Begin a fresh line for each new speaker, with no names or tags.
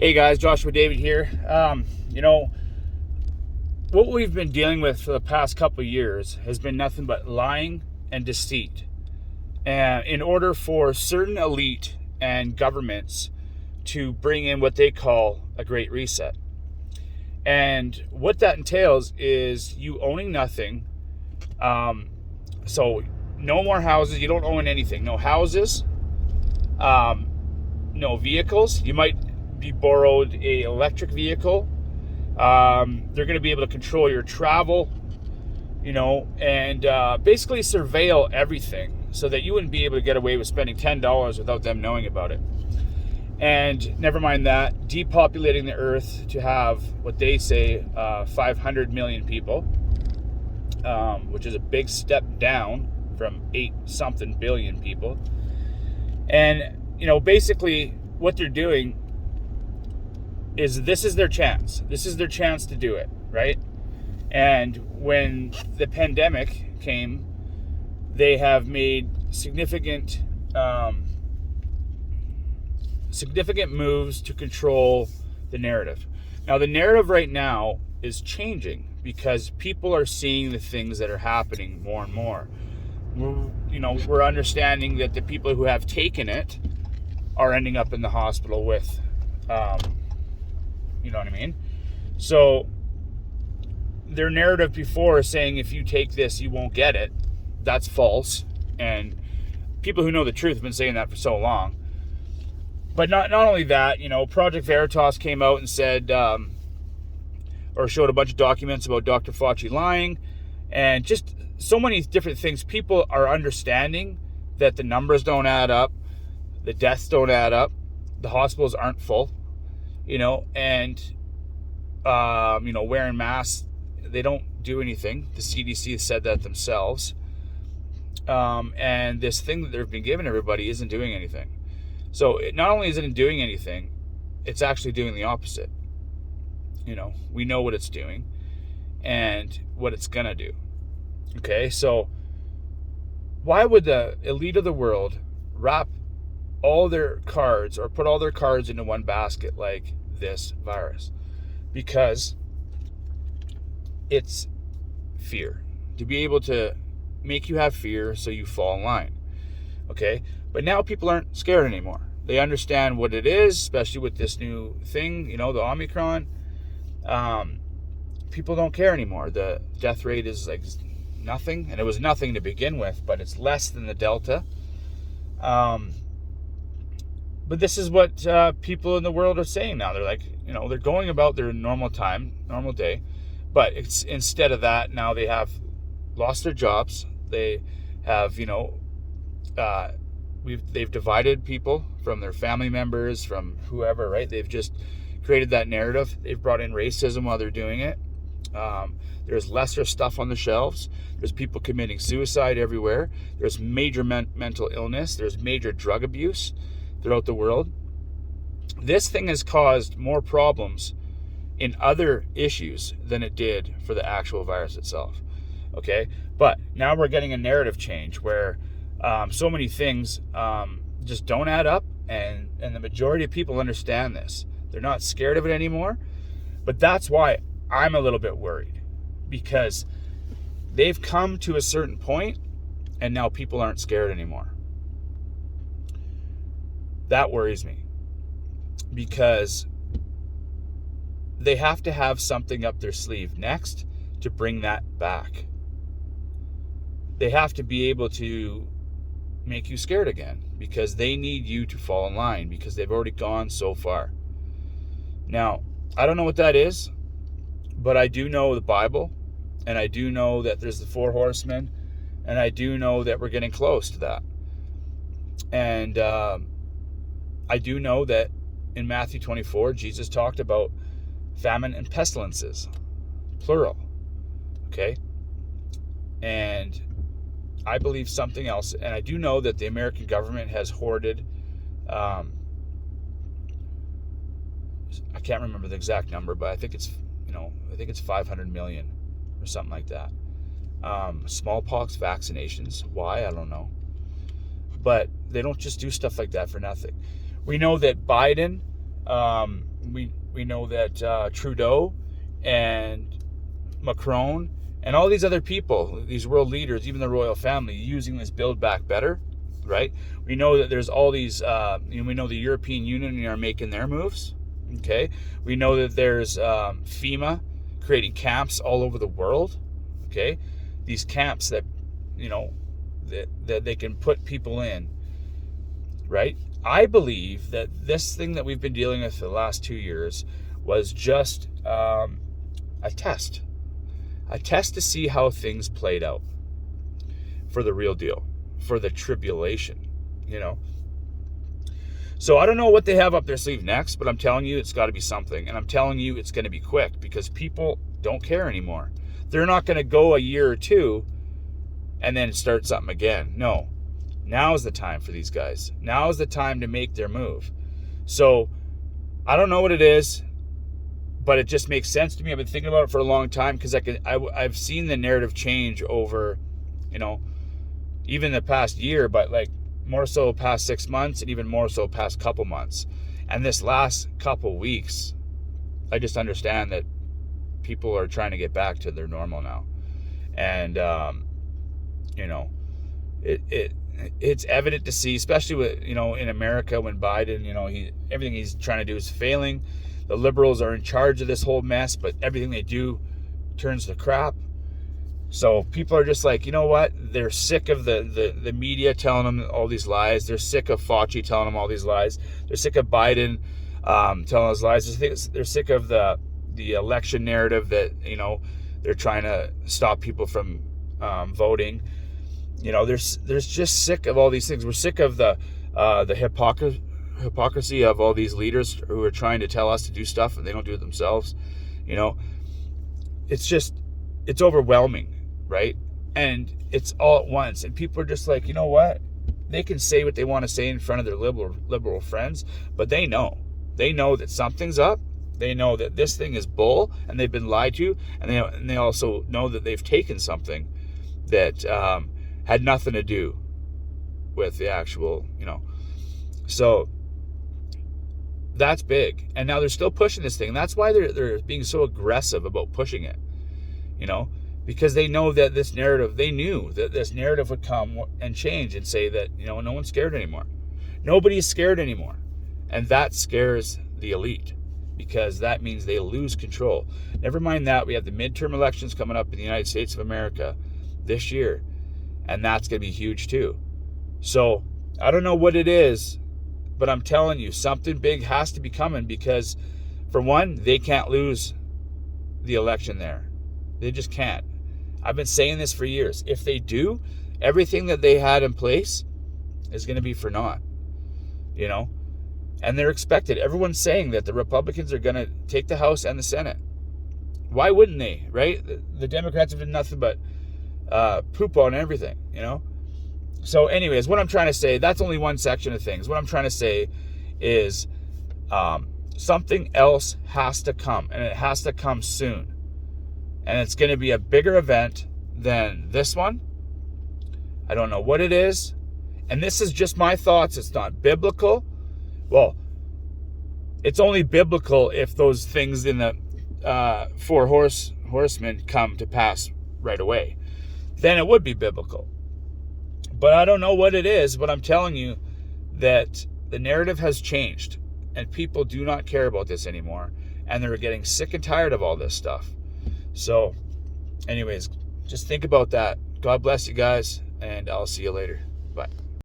Hey guys, Joshua David here. What we've been dealing with for the past couple of years has been nothing but lying and deceit. And in order for certain elite and governments to bring in what they call a great reset. And what that entails is you owning nothing. So no more houses. You don't own anything. No houses. No vehicles. You might be borrowed a electric vehicle. They're going to be able to control your travel, and basically surveil everything so that you wouldn't be able to get away with spending $10 without them knowing about it. And never mind that, depopulating the earth to have what they say 500 million people, which is a big step down from 8-something billion people. And, basically what they're doing is this is their chance. This is their chance to do it, right? And when the pandemic came, they have made significant moves to control the narrative. Now, the narrative right now is changing because people are seeing the things that are happening more and more. We're understanding that the people who have taken it are ending up in the hospital with, you know what I mean? So their narrative before is saying if you take this, you won't get it. That's false. And people who know the truth have been saying that for so long. But not only that, Project Veritas came out and said, or showed a bunch of documents about Dr. Fauci lying, and just so many different things. People are understanding that the numbers don't add up, the deaths don't add up, the hospitals aren't full, and wearing masks, they don't do anything. The CDC said that themselves. And this thing that they've been giving everybody isn't doing anything. So not only isn't it doing anything, it's actually doing the opposite. We know what it's doing and what it's going to do. Okay, so why would the elite of the world wrap all their cards or put all their cards into one basket like this virus? Because it's fear. To be able to make you have fear so you fall in line. Okay? But now people aren't scared anymore. They understand what it is, especially with this new thing, the Omicron. People don't care anymore. The death rate is like nothing, and it was nothing to begin with, but it's less than the Delta. But this is what people in the world are saying now. They're like, they're going about their normal day, but it's instead of that, now they have lost their jobs. They have, they've divided people from their family members, from whoever, right? They've just created that narrative. They've brought in racism while they're doing it. There's lesser stuff on the shelves. There's people committing suicide everywhere. There's major mental illness. There's major drug abuse throughout the world. This thing has caused more problems in other issues than it did for the actual virus itself. Okay? But now we're getting a narrative change where so many things just don't add up, and the majority of people understand this. They're not scared of it anymore. But that's why I'm a little bit worried, because they've come to a certain point and now people aren't scared anymore. That worries me, because they have to have something up their sleeve next to bring that back. They have to be able to make you scared again, because they need you to fall in line, because they've already gone so far. Now, I don't know what that is, but I do know the Bible, and I do know that there's the 4 horsemen, and I do know that we're getting close to that. And I do know that in Matthew 24, Jesus talked about famine and pestilences, plural. Okay? And I believe something else, and I do know that the American government has hoarded, I can't remember the exact number, but I think it's 500 million or something like that. Smallpox vaccinations. Why? I don't know. But they don't just do stuff like that for nothing. We know that Biden we know that Trudeau and Macron and all these other people, these world leaders, even the royal family, using this Build Back Better, right? We know that there's all these, we know the European Union are making their moves, okay? We know that there's FEMA creating camps all over the world, okay? These camps that, that they can put people in, right? I believe that this thing that we've been dealing with for the last 2 years was just a test to see how things played out for the real deal, for the tribulation, So I don't know what they have up their sleeve next, but I'm telling you it's got to be something. And I'm telling you it's going to be quick because people don't care anymore. They're not going to go a year or two and then start something again. No. Now is the time for these guys. Now is the time to make their move. So I don't know what it is, but it just makes sense to me. I've been thinking about it for a long time because I've seen the narrative change over, even the past year, but like more so past 6 months and even more so past couple months. And this last couple weeks, I just understand that people are trying to get back to their normal now. And, it's evident to see, especially with, in America when Biden, everything he's trying to do is failing. The liberals are in charge of this whole mess, but everything they do turns to crap. So people are just like, you know what? They're sick of the media telling them all these lies. They're sick of Fauci telling them all these lies. They're sick of Biden telling us lies. They're sick of the election narrative that, they're trying to stop people from voting. They're just sick of all these things. We're sick of the hypocrisy of all these leaders who are trying to tell us to do stuff and they don't do it themselves. It's overwhelming, right? And it's all at once. And people are just like, you know what? They can say what they want to say in front of their liberal friends, but they know that something's up. They know that this thing is bull and they've been lied to. And they also know that they've taken something that had nothing to do with the actual, So that's big. And now they're still pushing this thing. And that's why they're being so aggressive about pushing it, because they know that they knew that this narrative would come and change and say that, no one's scared anymore. Nobody's scared anymore. And that scares the elite because that means they lose control. Never mind that, we have the midterm elections coming up in the United States of America this year. And that's going to be huge too. So I don't know what it is, but I'm telling you, something big has to be coming because, for one, they can't lose the election there. They just can't. I've been saying this for years. If they do, everything that they had in place is going to be for naught, And they're expected. Everyone's saying that the Republicans are going to take the House and the Senate. Why wouldn't they, right? The Democrats have done nothing but poop on everything, So anyways, what I'm trying to say, that's only one section of things. What I'm trying to say is something else has to come, and it has to come soon. And it's going to be a bigger event than this one. I don't know what it is. And this is just my thoughts. It's not biblical. Well, it's only biblical if those things in the four horsemen come to pass right away. Then it would be biblical. But I don't know what it is, but I'm telling you that the narrative has changed and people do not care about this anymore. And they're getting sick and tired of all this stuff. So anyways, just think about that. God bless you guys, and I'll see you later. Bye.